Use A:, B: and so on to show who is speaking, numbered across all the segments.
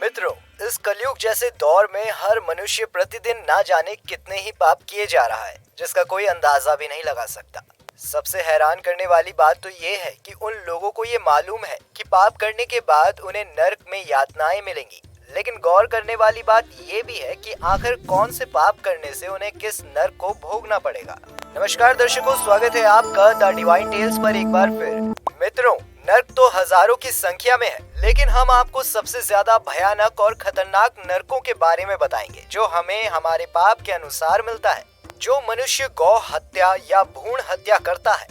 A: मित्रों, इस कलयुग जैसे दौर में हर मनुष्य प्रतिदिन ना जाने कितने ही पाप किए जा रहा है, जिसका कोई अंदाजा भी नहीं लगा सकता। सबसे हैरान करने वाली बात तो ये है कि उन लोगों को ये मालूम है कि पाप करने के बाद उन्हें नर्क में यातनाएं मिलेंगी, लेकिन गौर करने वाली बात ये भी है कि आखिर कौन से पाप करने से उन्हें किस नर्क को भोगना पड़ेगा। नमस्कार दर्शकों, स्वागत है आपका द डिवाइन टेल्स पर एक बार फिर। मित्रों, नर्क तो हजारों की संख्या में है, लेकिन हम आपको सबसे ज्यादा भयानक और खतरनाक नर्कों के बारे में बताएंगे जो हमें हमारे पाप के अनुसार मिलता है। जो मनुष्य गौ हत्या या भ्रूण हत्या करता है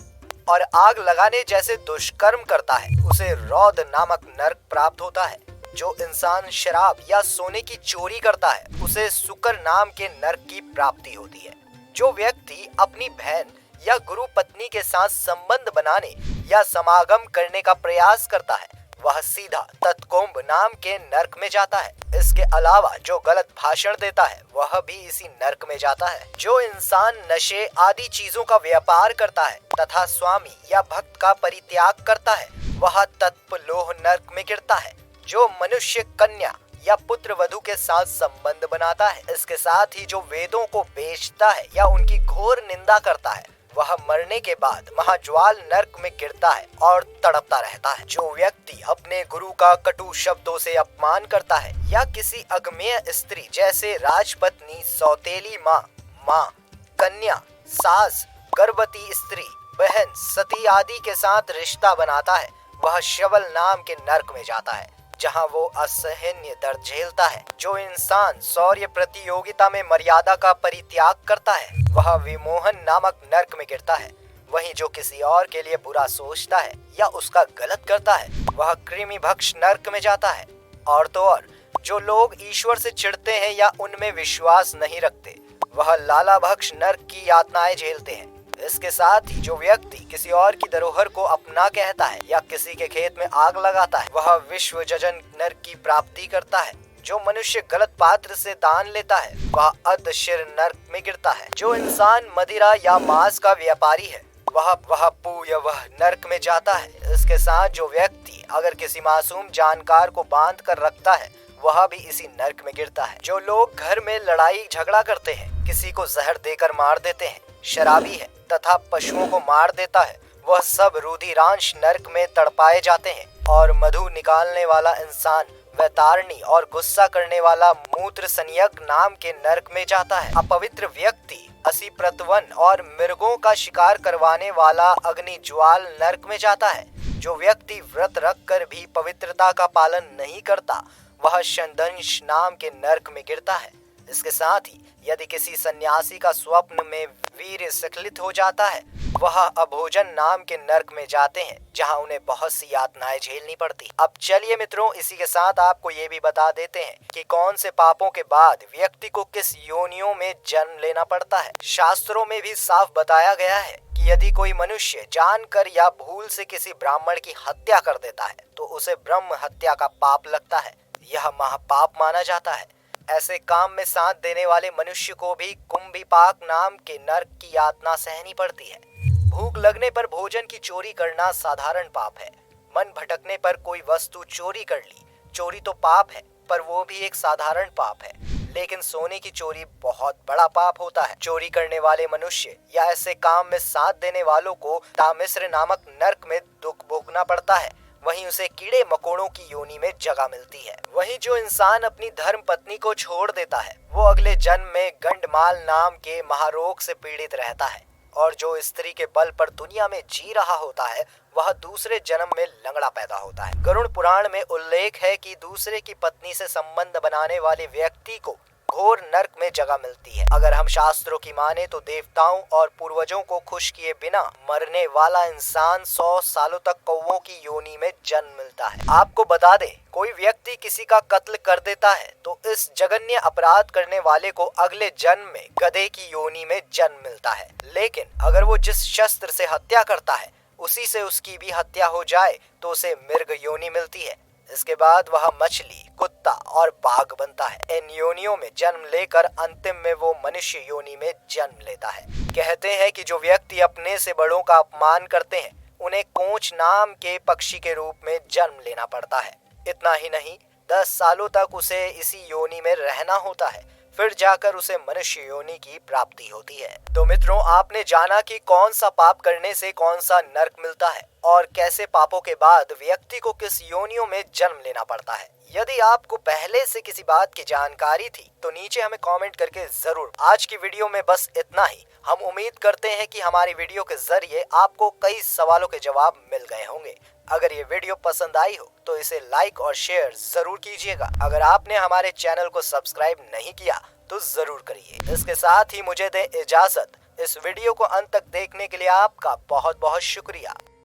A: और आग लगाने जैसे दुष्कर्म करता है, उसे रौद नामक नर्क प्राप्त होता है। जो इंसान शराब या सोने की चोरी करता है, उसे सुकर नाम के नर्क की प्राप्ति होती है। जो व्यक्ति अपनी बहन या गुरु पत्नी के साथ संबंध बनाने या समागम करने का प्रयास करता है, वह सीधा तत्कोम्ब नाम के नर्क में जाता है। इसके अलावा जो गलत भाषण देता है, वह भी इसी नर्क में जाता है। जो इंसान नशे आदि चीजों का व्यापार करता है तथा स्वामी या भक्त का परित्याग करता है, वह तत्पलोह नर्क में गिरता है। जो मनुष्य कन्या या पुत्र वधू के साथ संबंध बनाता है, इसके साथ ही जो वेदों को बेचता है या उनकी घोर निंदा करता है, वह मरने के बाद महाज्वाल नर्क में गिरता है और तड़पता रहता है। जो व्यक्ति अपने गुरु का कटु शब्दों से अपमान करता है या किसी अगमेय स्त्री जैसे राजपत्नी, सौतेली माँ, कन्या, सास, गर्भवती स्त्री, बहन, सती आदि के साथ रिश्ता बनाता है, वह शवल नाम के नर्क में जाता है, जहां वो असहनीय दर्द झेलता है। जो इंसान शौर्य प्रतियोगिता में मर्यादा का परित्याग करता है, वह विमोहन नामक नर्क में गिरता है। वहीं जो किसी और के लिए बुरा सोचता है या उसका गलत करता है, वह कृमि भक्ष नर्क में जाता है। और तो और जो लोग ईश्वर से चिढ़ते हैं या उनमें विश्वास नहीं रखते, वह लाला भक्ष नर्क की यातनाएं झेलते हैं। इसके साथ ही जो व्यक्ति किसी और की धरोहर को अपना कहता है या किसी के खेत में आग लगाता है, वह विश्व जजन नर्क की प्राप्ति करता है। जो मनुष्य गलत पात्र से दान लेता है, वह अधशिर नर्क में गिरता है। जो इंसान मदिरा या मांस का व्यापारी है, वह पूयवह नर्क में जाता है। इसके साथ जो व्यक्ति अगर किसी मासूम जानकार को बांध कर रखता है, वह भी इसी नर्क में गिरता है। जो लोग घर में लड़ाई झगड़ा करते हैं, किसी को जहर देकर मार देते हैं, शराबी है तथा पशुओं को मार देता है, वह सब रुधिरांश नर्क में तड़पाए जाते हैं। और मधु निकालने वाला इंसान वैतारणी और गुस्सा करने वाला मूत्र संयक नाम के नर्क में जाता है। अपवित्र व्यक्ति असिप्रतवन और मृगों का शिकार करवाने वाला अग्नि ज्वाल नर्क में जाता है। जो व्यक्ति व्रत रख कर भी पवित्रता का पालन नहीं करता, वह शंदंश नाम के नर्क में गिरता है। इसके साथ ही यदि किसी सन्यासी का स्वप्न में वीर स्खलित हो जाता है, वह अभोजन नाम के नर्क में जाते हैं, जहां उन्हें बहुत सी यातनाएं झेलनी पड़ती। अब चलिए मित्रों, इसी के साथ आपको ये भी बता देते हैं कि कौन से पापों के बाद व्यक्ति को किस योनियों में जन्म लेना पड़ता है। शास्त्रों में भी साफ बताया गया है कि यदि कोई मनुष्य जानकर या भूल से किसी ब्राह्मण की हत्या कर देता है, तो उसे ब्रह्म हत्या का पाप लगता है। यह महापाप माना जाता है। ऐसे काम में साथ देने वाले मनुष्य को भी कुंभिपाक नाम के नर्क की यातना सहनी पड़ती है। भूख लगने पर भोजन की चोरी करना साधारण पाप है। मन भटकने पर कोई वस्तु चोरी कर ली, चोरी तो पाप है, पर वो भी एक साधारण पाप है। लेकिन सोने की चोरी बहुत बड़ा पाप होता है। चोरी करने वाले मनुष्य या ऐसे काम में साथ देने वालों को तामिश्र नामक नर्क में दुख भोगना पड़ता है। वहीं उसे कीड़े मकोड़ों की योनि में जगह मिलती है। वहीं जो इंसान अपनी धर्म पत्नी को छोड़ देता है, वो अगले जन्म में गंडमाल नाम के महारोग से पीड़ित रहता है। और जो स्त्री के बल पर दुनिया में जी रहा होता है, वह दूसरे जन्म में लंगड़ा पैदा होता है। गरुड़ पुराण में उल्लेख है कि दूसरे की पत्नी से संबंध बनाने वाले व्यक्ति को घोर नर्क में जगह मिलती है। अगर हम शास्त्रों की माने तो देवताओं और पूर्वजों को खुश किए बिना मरने वाला इंसान 100 सालों तक कौवों की योनि में जन्म मिलता है। आपको बता दें, कोई व्यक्ति किसी का कत्ल कर देता है तो इस जघन्य अपराध करने वाले को अगले जन्म में गधे की योनि में जन्म मिलता है। लेकिन अगर वो जिस शस्त्र से हत्या करता है, उसी से उसकी भी हत्या हो जाए, तो उसे मृग योनि मिलती है। इसके बाद वह मछली, कुत्ता और बाघ बनता है। इन योनियों में जन्म लेकर अंतिम में वो मनुष्य योनि में जन्म लेता है। कहते हैं कि जो व्यक्ति अपने से बड़ों का अपमान करते हैं, उन्हें कोंच नाम के पक्षी के रूप में जन्म लेना पड़ता है। इतना ही नहीं, 10 सालों तक उसे इसी योनि में रहना होता है, फिर जाकर उसे मनुष्य योनि की प्राप्ति होती है। तो मित्रों, आपने जाना कि कौन सा पाप करने से कौन सा नर्क मिलता है और कैसे पापों के बाद व्यक्ति को किस योनियों में जन्म लेना पड़ता है। यदि आपको पहले से किसी बात की जानकारी थी तो नीचे हमें कमेंट करके जरूर। आज की वीडियो में बस इतना ही। हम उम्मीद करते हैं कि हमारी वीडियो के जरिए आपको कई सवालों के जवाब मिल गए होंगे। अगर ये वीडियो पसंद आई हो तो इसे लाइक और शेयर जरूर कीजिएगा। अगर आपने हमारे चैनल को सब्सक्राइब नहीं किया तो जरूर करिए। इसके साथ ही मुझे दें इजाजत। इस वीडियो को अंत तक देखने के लिए आपका बहुत बहुत शुक्रिया।